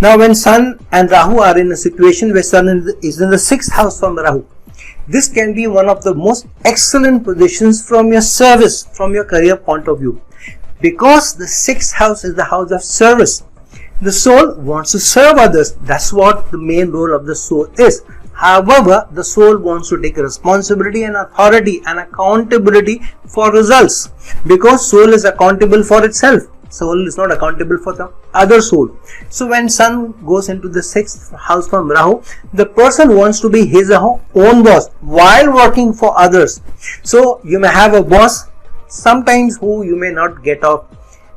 Now when Sun and Rahu are in a situation where Sun is in the 6th house from Rahu, this can be one of the most excellent positions from your service, from your career point of view. Because the 6th house is the house of service. The soul wants to serve others. That's what the main role of the soul is. However, the soul wants to take responsibility and authority and accountability for results. Because soul is accountable for itself. Soul is not accountable for the other soul. So when Sun goes into the 6th house from Rahu, the person wants to be his own boss while working for others. So you may have a boss sometimes who you may not get off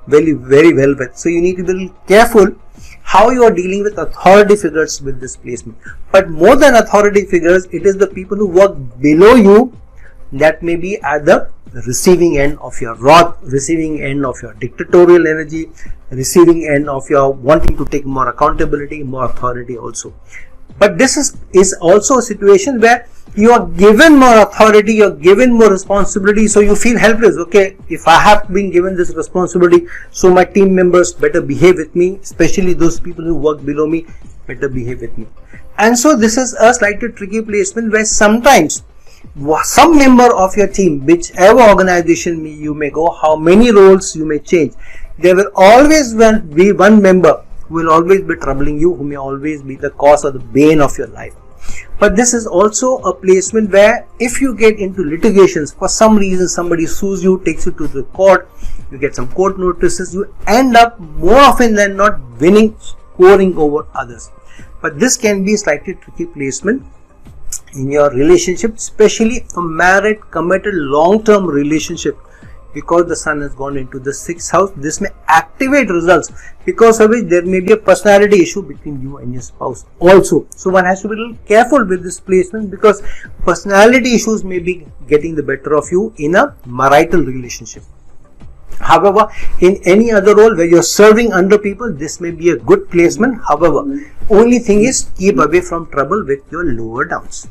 very well with. So you need to be careful how you are dealing with authority figures with this placement. But more than authority figures, it is the people who work below you that may be at the receiving end of your wrath, receiving end of your dictatorial energy, receiving end of your wanting to take more accountability, more authority also. But this is also a situation where you are given more authority, you are given more responsibility, so you feel helpless. Okay, if I have been given this responsibility, so my team members better behave with me, especially those people who work below me better behave with me. And so this is a slightly tricky placement where sometimes some member of your team, whichever organization you may go, how many roles you may change, there will always be one member who will always be troubling you, who may always be the cause or the bane of your life. But this is also a placement where if you get into litigations, for some reason somebody sues you, takes you to the court, you get some court notices, you end up more often than not winning, scoring over others. But this can be a slightly tricky placement in your relationship, especially a married, committed, long-term relationship. Because the Sun has gone into the 6th house, this may activate results because of which there may be a personality issue between you and your spouse also. So one has to be a little careful with this placement because personality issues may be getting the better of you in a marital relationship. However, in any other role where you're serving under people, this may be a good placement. However, only thing is keep away from trouble with your lower downs.